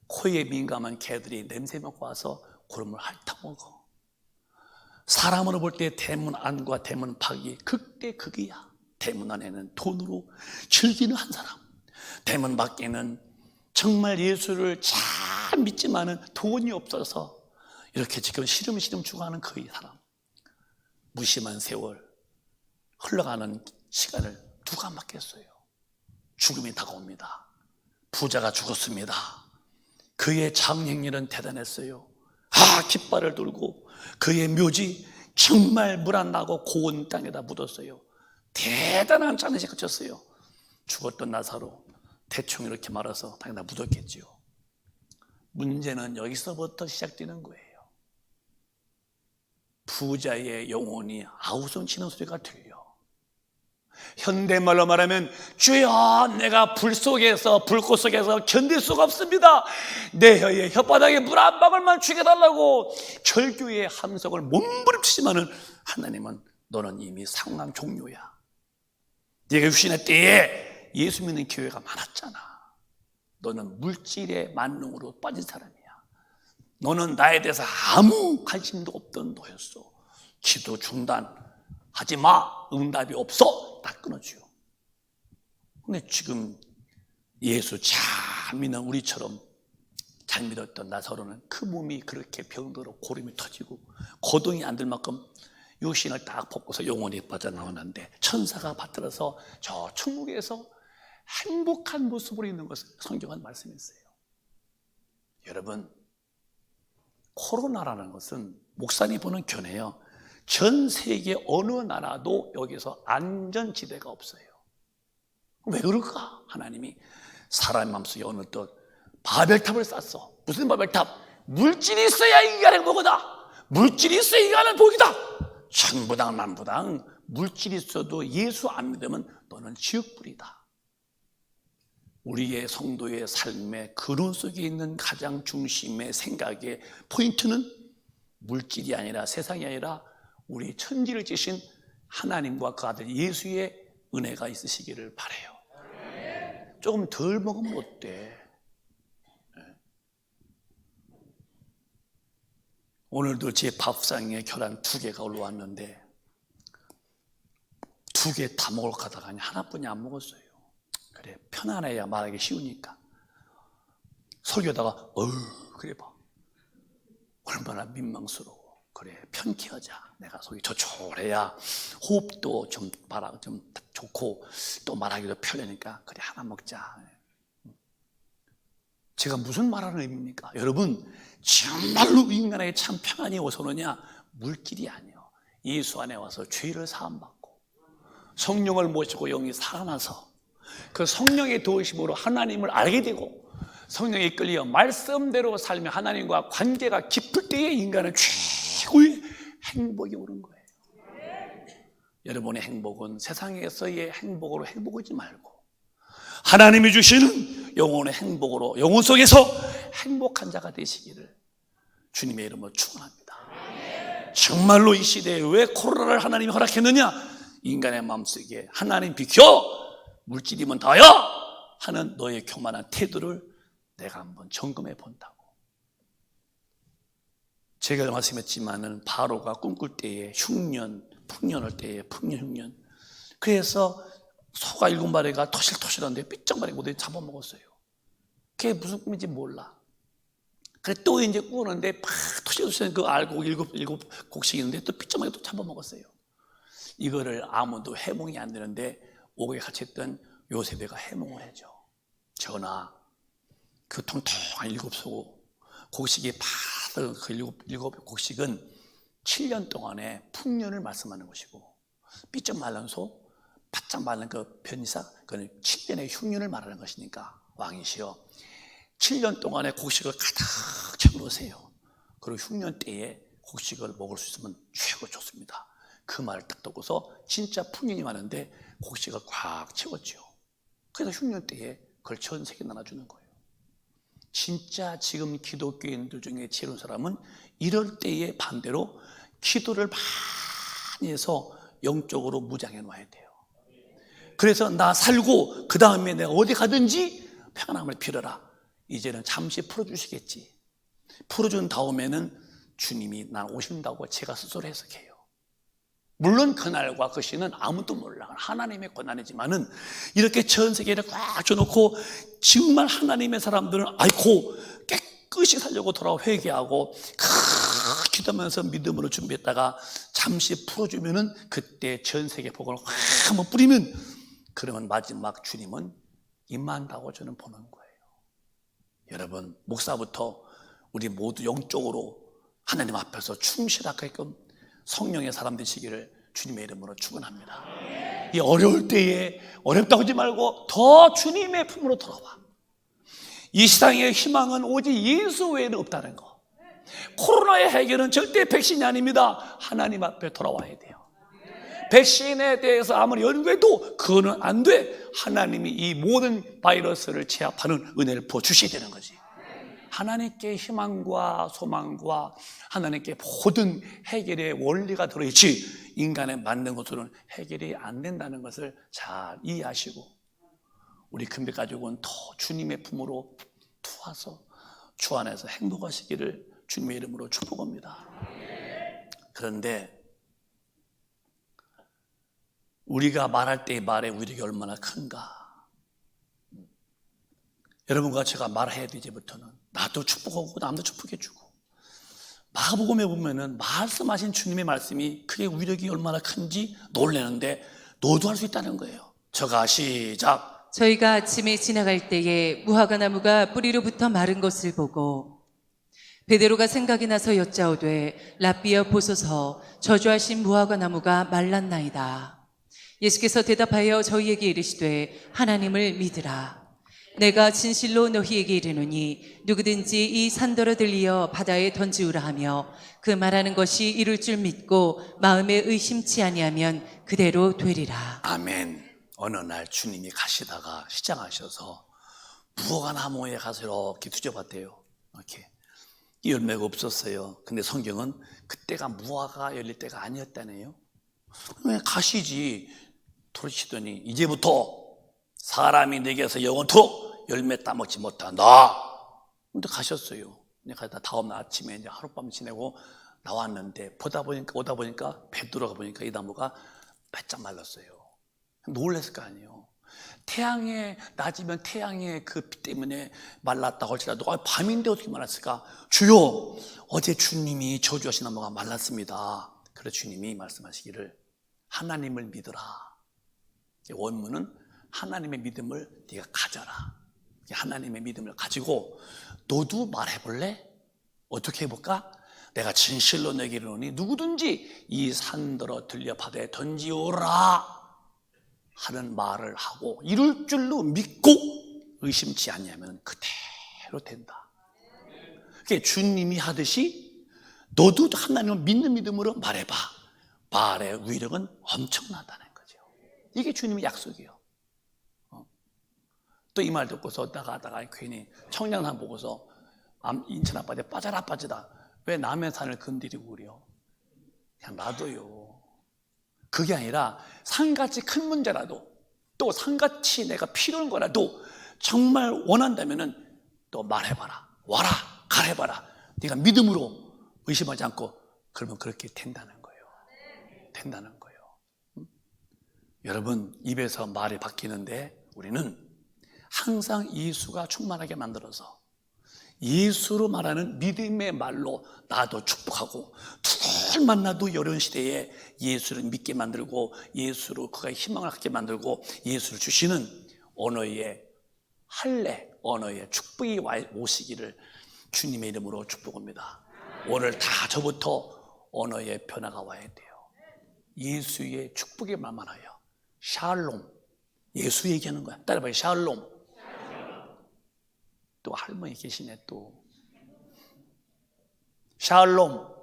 코에 민감한 개들이 냄새 맡고 와서 구름을 핥아먹어. 사람으로 볼 때 대문 안과 대문 밖이 극대극이야. 대문 안에는 돈으로 즐기는 한 사람, 대문 밖에는 정말 예수를 잘 믿지만은 돈이 없어서 이렇게 지금 시름시름 죽어가는 그 사람. 무심한 세월, 흘러가는 시간을 누가 막겠어요? 죽음이 다가옵니다. 부자가 죽었습니다. 그의 장행렬은 대단했어요. 깃발을 들고 그의 묘지 정말 물 안 나고 고온 땅에다 묻었어요. 대단한 장례식 거쳤어요. 죽었던 나사로 대충 이렇게 말아서 당연히 다 묻었겠지요. 문제는 여기서부터 시작되는 거예요. 부자의 영혼이 아우성 치는 소리가 들려. 현대말로 말하면, 주여, 내가 불꽃 속에서 견딜 수가 없습니다. 내 혀에 혓바닥에 물 한 방울만 죽여달라고 절규의 함성을 몸부림치지만은 하나님은 너는 이미 상황 종료야. 네가 육신의 때에 예수 믿는 교회가 많았잖아. 너는 물질의 만능으로 빠진 사람이야. 너는 나에 대해서 아무 관심도 없던 너였어. 기도 중단하지 마. 응답이 없어. 다 끊어줘요. 근데 지금 예수 잘 믿는 우리처럼 잘 믿었던 나사로는 그 몸이 그렇게 병들어 고름이 터지고 거동이 안 될 만큼 육신을 딱 벗고서 영혼이 빠져나오는데, 천사가 받들어서 저 천국에서 행복한 모습으로 있는 것을 성경은 말씀했어요. 여러분, 코로나라는 것은 목사님 보는 견해요. 전 세계 어느 나라도 여기서 안전지대가 없어요. 왜 그럴까? 하나님이 사람의 마음속에 어느 또 바벨탑을 쌌어. 무슨 바벨탑? 물질이 있어야 인간의 행복이다. 물질이 있어야 인간의 복이다. 천부당 만부당 물질이 있어도 예수 안 믿으면 너는 지옥불이다. 우리의 성도의 삶의 근원 속에 있는 가장 중심의 생각의 포인트는 물질이 아니라 세상이 아니라 우리 천지를 지신 하나님과 그 아들 예수의 은혜가 있으시기를 바라요. 조금 덜 먹으면 어때? 오늘도 제 밥상에 계란 2개가 올라왔는데 2개 다 먹을 거다가 하나뿐이 안 먹었어요. 그래, 편안해야 말하기 쉬우니까. 설교다가 그래 봐, 얼마나 민망스러워. 그래, 편케하자. 내가 속이 조촐해야 호흡도 좀 좋고 또 말하기도 편하니까 그래, 하나 먹자. 제가 무슨 말하는 의미입니까? 여러분, 정말로 인간에게 참 평안이 어디서 오느냐? 물질이 아니요, 예수 안에 와서 죄를 사함받고 성령을 모시고 영이 살아나서 그 성령의 도우심으로 하나님을 알게 되고 성령에 끌려 말씀대로 살며 하나님과 관계가 깊을 때에 인간은 최고의 행복이 오는 거예요. 여러분의 행복은 세상에서의 행복으로 행복하지 말고 하나님이 주시는 영혼의 행복으로 영혼 속에서 행복한 자가 되시기를 주님의 이름으로 축원합니다. 정말로 이 시대에 왜 코로나를 하나님이 허락했느냐? 인간의 마음속에 하나님 비켜, 물질이면 다야 하는 너의 교만한 태도를 내가 한번 점검해 본다고. 제가 말씀했지만은 바로가 꿈꿀 때에 흉년, 풍년할 때에 풍년, 흉년. 그래서 소가 7마리가 토실토실한데 삐쩍마리 못해 잡아먹었어요. 그게 무슨 꿈인지 몰라. 그래 또 이제 꾸는데 막 토실토실한 그 알곡 일곱 곡식 있는데 또 삐쩍마리 또 잡아먹었어요. 이거를 아무도 해몽이 안 되는데 옥에 갇혔던 요셉애가 해몽을 해줘. 전하, 그 통통한 7소 곡식이 바로 그 일곱 곡식은 7년 동안의 풍년을 말씀하는 것이고, 삐쩍 말른 소, 바짝 말른 그 변이사, 그건 7년의 흉년을 말하는 것이니까 왕이시여 7년 동안의 곡식을 가득 채워놓으세요. 그리고 흉년 때에 곡식을 먹을 수 있으면 최고 좋습니다. 그 말을 딱 듣고서 진짜 풍년이 많은데 곡식을 꽉 채웠죠. 그래서 흉년 때에 그걸 전 세계 나눠주는 거예요. 진짜 지금 기독교인들 중에 지혜로운 사람은 이럴 때에 반대로 기도를 많이 해서 영적으로 무장해 놔야 돼요. 그래서 나 살고 그 다음에 내가 어디 가든지 평안함을 빌어라. 이제는 잠시 풀어주시겠지. 풀어준 다음에는 주님이 난 오신다고 제가 스스로 해석해요. 물론 그날과 그 시는 아무도 몰라. 하나님의 권한이지만은 이렇게 전 세계를 꽉 줘놓고 정말 하나님의 사람들은 아이고 깨끗이 살려고 돌아와 회개하고 기도하면서 믿음으로 준비했다가 잠시 풀어주면은 그때 전 세계 복을 확 한번 뿌리면 그러면 마지막 주님은 임한다고 저는 보는 거예요. 여러분, 목사부터 우리 모두 영적으로 하나님 앞에서 충실하게끔 성령의 사람 되시기를 주님의 이름으로 축원합니다. 이 어려울 때에 어렵다고 하지 말고 더 주님의 품으로 돌아와. 이 세상의 희망은 오직 예수 외에는 없다는 거. 코로나의 해결은 절대 백신이 아닙니다. 하나님 앞에 돌아와야 돼요. 백신에 대해서 아무리 연구해도 그거는 안 돼. 하나님이 이 모든 바이러스를 제압하는 은혜를 부어주셔야 되는 거지. 하나님께 희망과 소망과 하나님께 모든 해결의 원리가 들어있지 인간에 맞는 것으로는 해결이 안 된다는 것을 잘 이해하시고 우리 금배 가족은 더 주님의 품으로 투와서 주 안에서 행복하시기를 주님의 이름으로 축복합니다. 그런데 우리가 말할 때의 말의 위력이 얼마나 큰가. 여러분과 제가 말해야 돼. 이제부터는 나도 축복하고 남도 축복해주고. 마가복음에 보면은 말씀하신 주님의 말씀이 그게 위력이 얼마나 큰지 놀라는데 너도 할 수 있다는 거예요. 저가 시작. 저희가 아침에 지나갈 때에 무화과 나무가 뿌리로부터 마른 것을 보고 베드로가 생각이 나서 여짜오되 랍비여 보소서 저주하신 무화과 나무가 말랐나이다. 예수께서 대답하여 저희에게 이르시되 하나님을 믿으라. 내가 진실로 너희에게 이르노니 누구든지 이 산더러 들리어 바다에 던지우라 하며 그 말하는 것이 이룰 줄 믿고 마음에 의심치 아니하면 그대로 되리라. 아멘. 어느 날 주님이 가시다가 시장하셔서 무화과 나무에 가서 이렇게 뒤져봤대요. 이렇게 열매가 없었어요. 근데 성경은 그때가 무화과가 열릴 때가 아니었다네요. 왜 가시지? 돌치더니 이제부터 사람이 내게서 영원토록 열매 따먹지 못한다. 근데 가셨어요. 가다 다음 날 아침에 이제 하룻밤 지내고 나왔는데 오다 보니까 베드로가 보니까 이 나무가 바짝 말랐어요. 놀랐을 거 아니에요. 태양에 낮이면 태양의 그 빛 때문에 말랐다고 할지라도 밤인데 어떻게 말랐을까? 주여, 어제 주님이 저주하신 나무가 말랐습니다. 그래 주님이 말씀하시기를 하나님을 믿으라. 원문은 하나님의 믿음을 네가 가져라. 하나님의 믿음을 가지고 너도 말해볼래? 어떻게 해볼까? 내가 진실로 내게 이르노니 누구든지 이 산더러 들려 바다에 던지오라 하는 말을 하고 이룰 줄로 믿고 의심치 않냐면 그대로 된다. 그게 주님이 하듯이 너도 하나님을 믿는 믿음으로 말해봐. 말의 위력은 엄청나다는 거죠. 이게 주님의 약속이에요. 또 이 말 듣고서 나가다가 괜히 청량산 보고서 인천 앞바다에 빠져라. 왜 남의 산을 건드리고 그래요? 그냥 놔둬요. 그게 아니라 산같이 큰 문제라도 또 산같이 내가 필요한 거라도 정말 원한다면은 또 말해봐라. 와라. 가래봐라. 네가 믿음으로 의심하지 않고 그러면 그렇게 된다는 거예요. 된다는 거예요. 여러분 입에서 말이 바뀌는데 우리는 항상 예수가 충만하게 만들어서 예수로 말하는 믿음의 말로 나도 축복하고 누굴 만나도 어려운 시대에 예수를 믿게 만들고 예수로 그가 희망을 갖게 만들고 예수를 주시는 언어의 할례, 언어의 축복이 오시기를 주님의 이름으로 축복합니다. 오늘 다 저부터 언어의 변화가 와야 돼요. 예수의 축복의 말만 하여 샬롬, 예수 얘기하는 거야. 따라봐요. 샬롬. 또 할머니 계시네 또. 샬롬.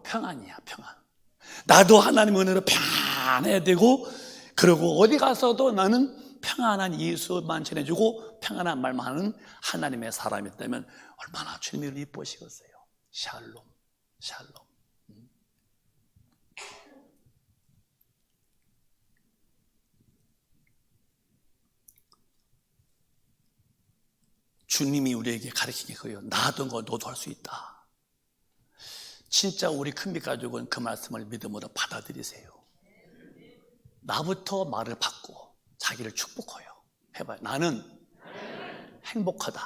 평안이야, 평안. 나도 하나님의 은혜로 평안해야 되고 그리고 어디 가서도 나는 평안한 예수만 전해주고 평안한 말만 하는 하나님의 사람이었다면 얼마나 주님을 이뻐하시겠어요. 샬롬, 샬롬. 주님이 우리에게 가르친 게 그거예요. 나 하던 거 너도 할 수 있다. 진짜 우리 큰빛 가족은 그 말씀을 믿음으로 받아들이세요. 나부터 말을 받고 자기를 축복해요. 해봐요. 나는 행복하다.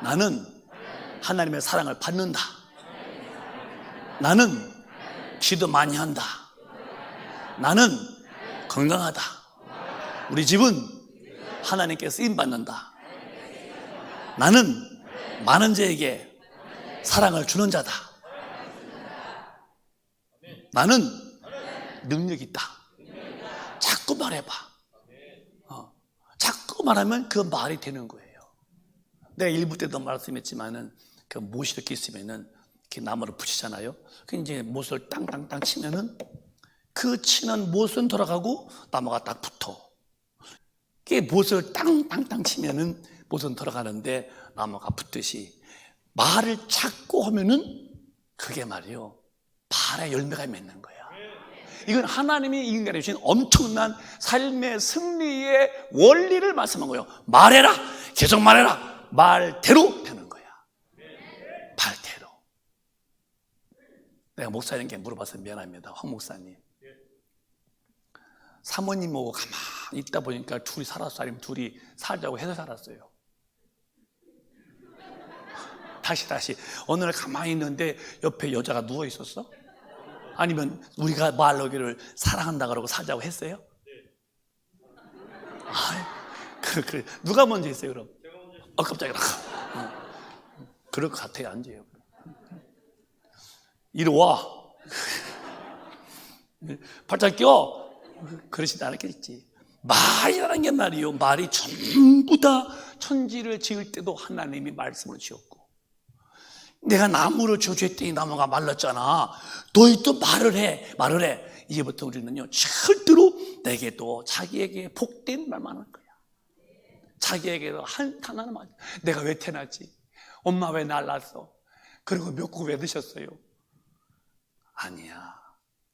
나는 하나님의 사랑을 받는다. 나는 기도 많이 한다. 나는 건강하다. 우리 집은 하나님께 쓰임받는다. 나는 많은 자에게 사랑을 주는 자다. 나는 능력이 있다. 자꾸 말해봐. 자꾸 말하면 그 말이 되는 거예요. 내가 일부 때도 말씀했지만은 그 못이 이렇게 있으면은 이렇게 나무를 붙이잖아요. 그 이제 못을 땅땅땅 치면은 그 치는 못은 돌아가고 나무가 딱 붙어. 그 못을 땅땅땅 치면은 못은 돌아가는데 나무가 붙듯이 말을 자꾸 하면은 그게 말이요 발에 열매가 맺는 거야. 이건 하나님이 인간에 주신 엄청난 삶의 승리의 원리를 말씀한 거예요. 말해라, 계속 말해라. 말대로 되는 거야. 말대로. 내가 목사님께 물어봐서 미안합니다. 황 목사님. 사모님하고 가만히 있다 보니까 둘이 살았어. 아니면 둘이 살자고 해서 살았어요. 다시 어느 날 가만히 있는데 옆에 여자가 누워 있었어? 아니면 우리가 말하기를 사랑한다 그러고 살자고 했어요? 그래. 누가 먼저 했어요 그럼? 깜짝이야. 그럴 것 같아요. 앉아요. 이리 와. 팔짱 껴. 그러지도 않았겠지. 말이라는 게 말이요, 말이 전부 다 천지를 지을 때도 하나님이 말씀을 지었고, 내가 나무를 저주했더니 나무가 말랐잖아. 너희 또 말을 해. 이제부터 우리는요, 절대로 내게도 자기에게 복된 말만 하는 거야. 자기에게도 하나는 말. 내가 왜 태어났지? 엄마 왜 날 낳았어? 그리고 몇국 왜 드셨어요? 아니야.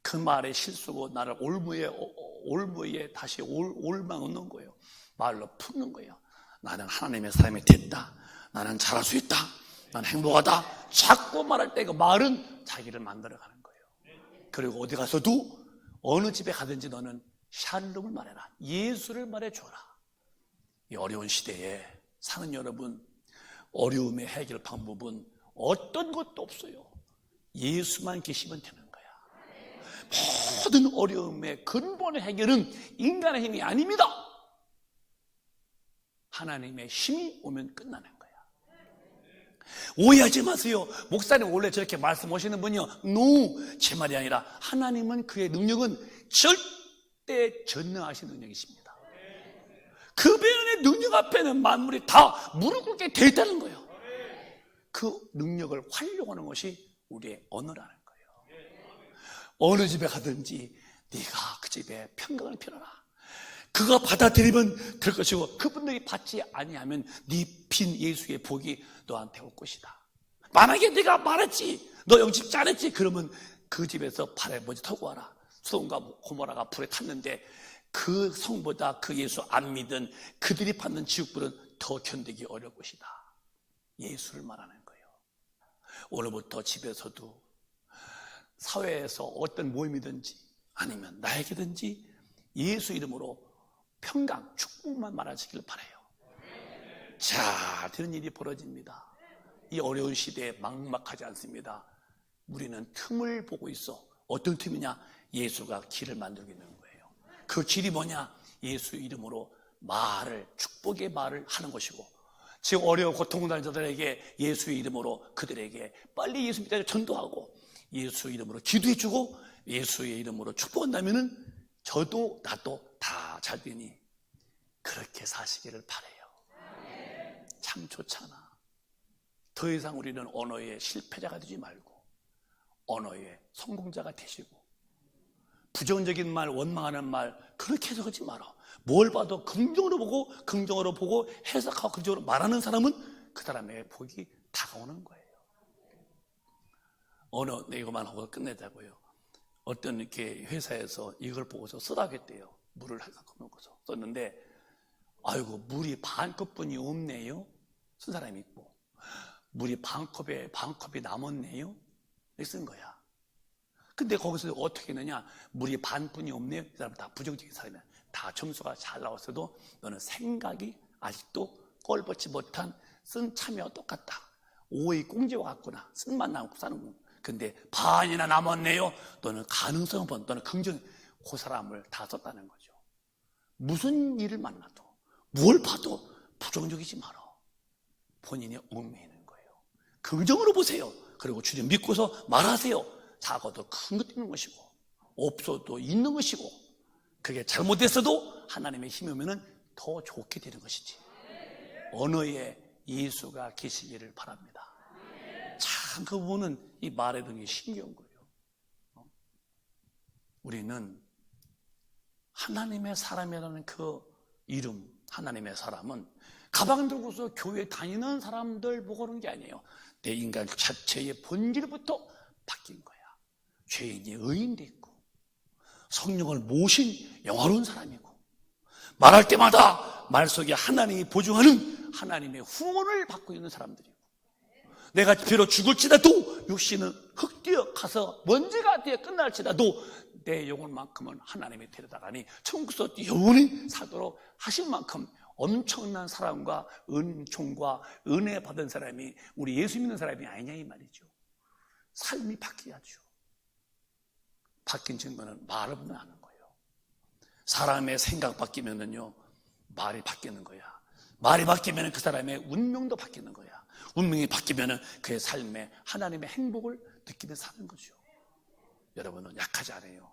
그 말에 실수고 나를 올무에 다시 올망 얻는 거예요. 말로 푸는 거예요. 나는 하나님의 사람이 됐다. 나는 잘할 수 있다. 나는 행복하다. 자꾸 말할 때 그 말은 자기를 만들어가는 거예요. 그리고 어디 가서도 어느 집에 가든지 너는 샬롬을 말해라. 예수를 말해줘라. 이 어려운 시대에 사는 여러분, 어려움의 해결 방법은 어떤 것도 없어요. 예수만 계시면 되는 거야. 모든 어려움의 근본의 해결은 인간의 힘이 아닙니다. 하나님의 힘이 오면 끝나는 거야. 오해하지 마세요. 목사님 원래 저렇게 말씀하시는 분이요, 제 말이 아니라 하나님은 그의 능력은 절대 전능하신 능력이십니다. 그 배은의 능력 앞에는 만물이 다 무릎 꿇게 돼 있다는 거예요. 그 능력을 활용하는 것이 우리의 언어라는 거예요. 어느 집에 가든지 네가 그 집에 평강을 빌어라. 그가 받아들이면 될 것이고, 그분들이 받지 아니하면 네 빈 예수의 복이 너한테 올 것이다. 만약에 네가 말했지, 너 영접 잘했지, 그러면 그 집에서 발에 먼지 털고 와라. 소돔과 고모라가 불에 탔는데 그 성보다 그 예수 안 믿은 그들이 받는 지옥불은 더 견디기 어려울 것이다. 예수를 말하는 거예요. 오늘부터 집에서도 사회에서 어떤 모임이든지 아니면 나에게든지 예수 이름으로 평강, 축복만 말하시길 바라요. 자, 되는 일이 벌어집니다. 이 어려운 시대에 막막하지 않습니다. 우리는 틈을 보고 있어. 어떤 틈이냐? 예수가 길을 만들고 있는 거예요. 그 길이 뭐냐? 예수 이름으로 말을, 축복의 말을 하는 것이고, 지금 어려운 고통당하는 자들에게 예수의 이름으로 그들에게 빨리 예수 믿게 전도하고, 예수 이름으로 기도해주고, 예수의 이름으로 축복한다면은 저도 나도 다 잘 되니 그렇게 사시기를 바라요. 참 좋잖아. 더 이상 우리는 언어의 실패자가 되지 말고 언어의 성공자가 되시고, 부정적인 말, 원망하는 말 그렇게 해석하지 마라. 뭘 봐도 긍정으로 보고 해석하고 긍정으로 말하는 사람은 그 사람의 복이 다가오는 거예요. 이거만 하고 끝내자고요. 어떤 이렇게 회사에서 이걸 보고서 쓰라겠대요. 물을 넣고서 썼는데, 아이고, 물이 반 컵뿐이 없네요. 쓴 사람이 있고, 물이 반 컵이 남았네요. 이렇게 쓴 거야. 근데 거기서 어떻게 했느냐? 물이 반뿐이 없네요. 이 사람 다 부정적인 사람이야. 다 점수가 잘 나왔어도 너는 생각이 아직도 꼴벗지 못한 쓴 참여와 똑같다. 오이 꽁지와 같구나. 쓴만 남고 사는 거. 근데 반이나 남았네요. 너는 가능성을 본, 너는 긍정, 그 사람을 다 썼다는 거죠. 무슨 일을 만나도, 뭘 봐도 부정적이지 마라. 본인이 얽매이는 거예요. 긍정으로 보세요. 그리고 주님 믿고서 말하세요. 작아도 큰 것도 있는 것이고, 없어도 있는 것이고, 그게 잘못됐어도 하나님의 힘이 오면 더 좋게 되는 것이지. 언어에 예수가 계시기를 바랍니다. 참 그 부분은 이 말의 등이 신기한 거예요. 우리는 하나님의 사람이라는 그 이름, 하나님의 사람은 가방 들고서 교회 다니는 사람들 보고 그런 게 아니에요. 내 인간 자체의 본질부터 바뀐 거야. 죄인이 의인도 있고, 성령을 모신 영화로운 사람이고, 말할 때마다 말 속에 하나님이 보증하는 하나님의 후원을 받고 있는 사람들이고, 내가 비록 죽을지라도 육신은 흙되어 가서 먼지가 되어 끝날지라도 내 영혼만큼은 하나님이 데려다가니 천국에서 영원히 살도록 하실 만큼 엄청난 사랑과 은총과 은혜 받은 사람이 우리 예수 믿는 사람이 아니냐 이 말이죠. 삶이 바뀌어야죠. 바뀐 증거는 말을 보면 아는 거예요. 사람의 생각 바뀌면은요, 말이 바뀌는 거야. 말이 바뀌면 그 사람의 운명도 바뀌는 거야. 운명이 바뀌면 그의 삶에 하나님의 행복을 느끼며 사는 거죠. 여러분은 약하지 않아요.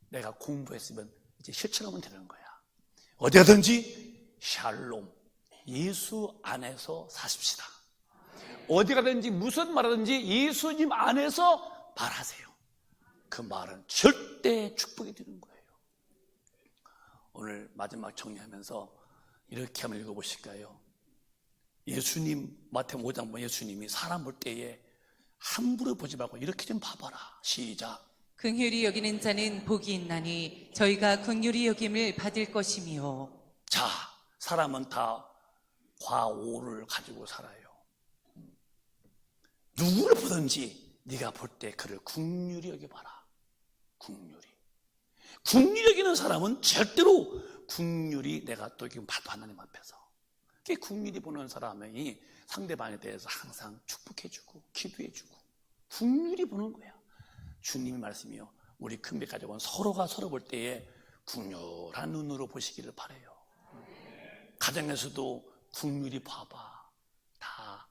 내가 공부했으면 이제 실천하면 되는 거야. 어디 가든지 샬롬, 예수 안에서 사십시다. 어디 가든지 무슨 말하든지 예수님 안에서 말하세요. 그 말은 절대 축복이 되는 거예요. 오늘 마지막 정리하면서 이렇게 한번 읽어보실까요? 예수님, 마태복음 5장 보면 예수님이 사람 볼 때에 함부로 보지 말고 이렇게 좀 봐봐라. 시작. 긍휼히 여기는 자는 복이 있나니 저희가 긍휼히 여김을 받을 것이미요. 자, 사람은 다 과오를 가지고 살아요. 누구를 보든지 네가 볼 때 그를 긍휼히 여겨봐라. 긍휼히 여기는 사람은 절대로 긍휼히 내가 또 지금 봐도 하나님 앞에서 긍휼히 보는 사람이 상대방에 대해서 항상 축복해주고 기도해주고 긍휼히 보는 거야. 주님의 말씀이요, 우리 큰배 가족은 서로가 서로 볼 때에 긍휼한 눈으로 보시기를 바라요. 가정에서도 긍휼히 봐봐. 다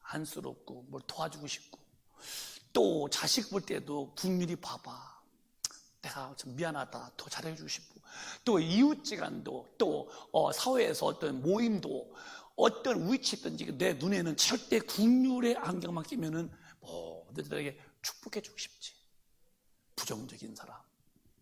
안쓰럽고 뭘 도와주고 싶고, 또 자식 볼 때도 긍휼히 봐봐. 내가 좀 미안하다, 더 잘해주고 싶고, 또 이웃지간도, 또 사회에서 어떤 모임도, 어떤 위치든지 내 눈에는 절대 긍휼의 안경만 끼면은 너희들에게 축복해주고 싶지. 부정적인 사람,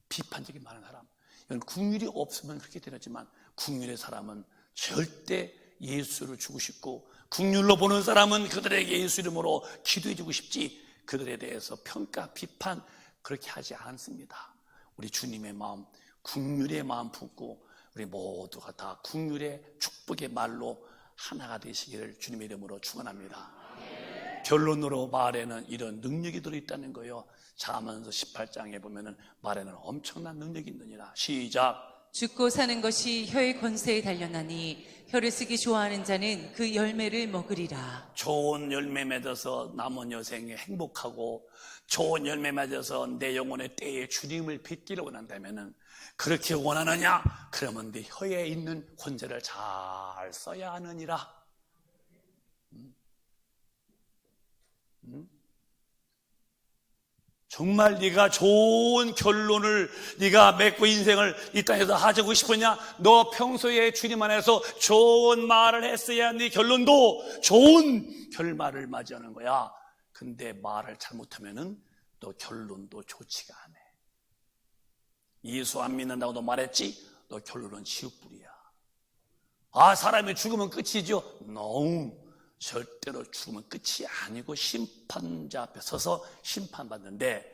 비판적인 많은 사람, 이건 긍휼이 없으면 그렇게 되지만 긍휼의 사람은 절대 예수를 주고 싶고, 긍휼로 보는 사람은 그들에게 예수 이름으로 기도해주고 싶지, 그들에 대해서 평가, 비판 그렇게 하지 않습니다. 우리 주님의 마음, 긍휼의 마음 품고 우리 모두가 다 긍휼의 축복의 말로 하나가 되시기를 주님의 이름으로 축원합니다. 결론으로 말에는 이런 능력이 들어있다는 거예요. 잠언서 18장에 보면은 말에는 엄청난 능력이 있느니라. 시작. 죽고 사는 것이 혀의 권세에 달려나니 혀를 쓰기 좋아하는 자는 그 열매를 먹으리라. 좋은 열매 맺어서 남은 여생에 행복하고 좋은 열매 맺어서 내 영혼의 때에 주님을 뵙기를 원한다면은, 그렇게 원하느냐? 그러면 네 혀에 있는 권세를 잘 써야 하느니라. 정말 네가 좋은 결론을 네가 맺고 인생을 이 땅에서 하자고 싶으냐? 너 평소에 주님 안에서 좋은 말을 했어야 네 결론도 좋은 결말을 맞이하는 거야. 근데 말을 잘못하면은 너 결론도 좋지가 않아. 예수 안 믿는다고 너 말했지? 너 결론은 지옥불이야. 아, 사람이 죽으면 끝이죠? No, 절대로 죽으면 끝이 아니고 심판자 앞에 서서 심판받는데,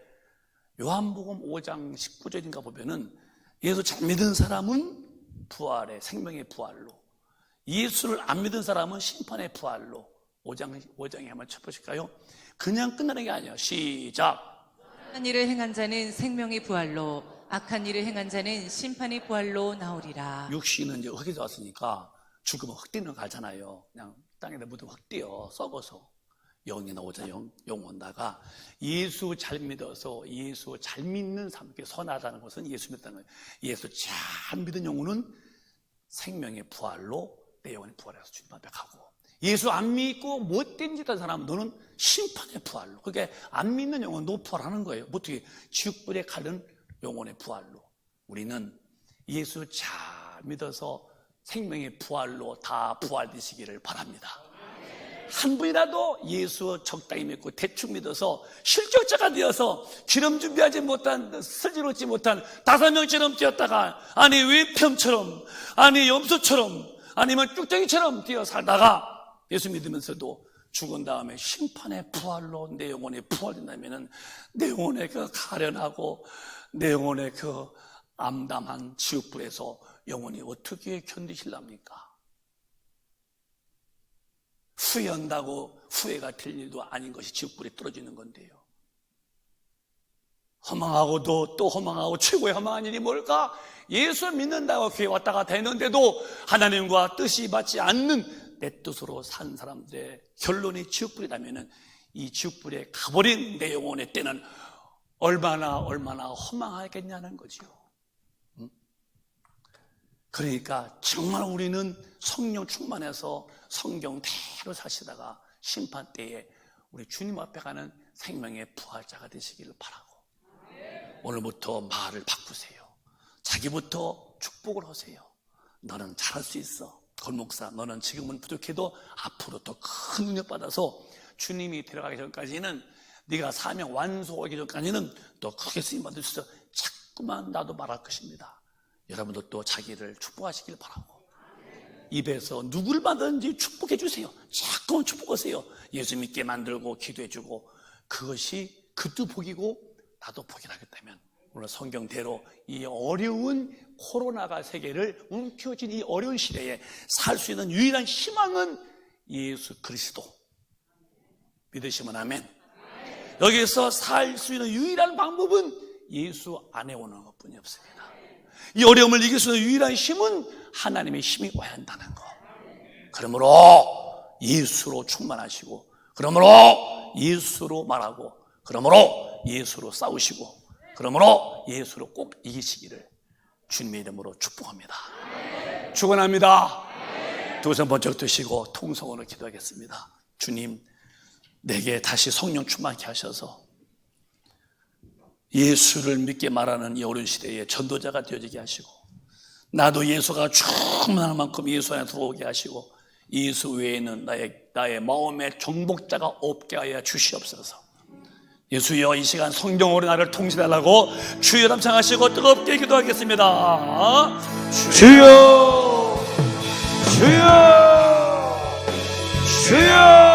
요한복음 5장 19절인가 보면은 예수 잘 믿은 사람은 부활의 생명의 부활로, 예수를 안 믿은 사람은 심판의 부활로. 5장에 한번 쳐보실까요? 그냥 끝나는 게 아니에요. 시작. 선한 일을 행한 자는 생명의 부활로, 악한 일을 행한 자는 심판의 부활로 나오리라. 육신은 이제 흙에서 왔으니까 죽으면 흙띠는 가잖아요. 그냥 땅에다 묻으면 흙띠요, 썩어서. 영이 나오자 영혼다가 예수 잘 믿어서 예수 잘 믿는 사람, 선하다는 것은 예수 믿다는 거예요. 예수 잘 믿은 영혼은 생명의 부활로 내 영혼이 부활해서 주님 앞에 가고, 예수 안 믿고 못된 짓 한 사람은 너는 심판의 부활로, 그러니까 안 믿는 영혼도 부활하는 거예요. 어떻게? 지옥불에 가는 영혼의 부활로. 우리는 예수 잘 믿어서 생명의 부활로 다 부활되시기를 바랍니다. 한 분이라도 예수 적당히 믿고 대충 믿어서 실격자가 되어서 기름 준비하지 못한, 슬지롭지 못한 5명처럼 뛰었다가, 아니 외평처럼, 아니 염소처럼, 아니면 쭉정이처럼 뛰어 살다가 예수 믿으면서도 죽은 다음에 심판의 부활로 내 영혼이 부활된다면은 내 영혼의 그 가련하고 내 영혼의 그 암담한 지옥불에서 영혼이 어떻게 견디실랍니까? 후회한다고 후회가 될 일도 아닌 것이 지옥불에 떨어지는 건데요. 허망하고도 또 허망하고 최고의 허망한 일이 뭘까? 예수 믿는다고 교회 왔다 갔다 했는데도 하나님과 뜻이 맞지 않는 내 뜻으로 산 사람들의 결론이 지옥불이라면 이 지옥불에 가버린 내 영혼의 때는 얼마나 허망하겠냐는 거지요. 그러니까 정말 우리는 성령 충만해서 성경대로 사시다가 심판 때에 우리 주님 앞에 가는 생명의 부활자가 되시기를 바라고, 오늘부터 말을 바꾸세요. 자기부터 축복을 하세요. 너는 잘할 수 있어. 권목사, 너는 지금은 부족해도 앞으로 더 큰 능력 받아서 주님이 데려가기 전까지는, 네가 사명 완수하기 전까지는 더 크게 쓰임 받을 수 있어. 자꾸만 나도 말할 것입니다. 여러분도 또 자기를 축복하시길 바라고, 입에서 누구를 받든지 축복해 주세요. 자꾸만 축복하세요. 예수 믿게 만들고 기도해 주고, 그것이 그도 복이고 나도 복이라 하겠다면, 오늘 성경대로 이 어려운 코로나가 세계를 움켜쥔 이 어려운 시대에 살 수 있는 유일한 희망은 예수 그리스도. 믿으시면 아멘. 여기서 살 수 있는 유일한 방법은 예수 안에 오는 것뿐이 없습니다. 이 어려움을 이길 수 있는 유일한 힘은 하나님의 힘이 와야 한다는 것. 그러므로 예수로 충만하시고, 그러므로 예수로 말하고, 그러므로 예수로 싸우시고, 그러므로 예수로 꼭 이기시기를 주님의 이름으로 축복합니다. 축원합니다. 두 손 번쩍 드시고 통성으로 기도하겠습니다. 주님, 내게 다시 성령 충만케 하셔서 예수를 믿게 말하는 이 어려운 시대에 전도자가 되어지게 하시고, 나도 예수가 충만할 만큼 예수 안에 들어오게 하시고, 예수 외에는 나의 마음의 정복자가 없게 하여 주시옵소서. 예수여, 이 시간 성령으로 나를 통치달라고 주여 담창하시고 뜨겁게 기도하겠습니다. 주여, 주여, 주여.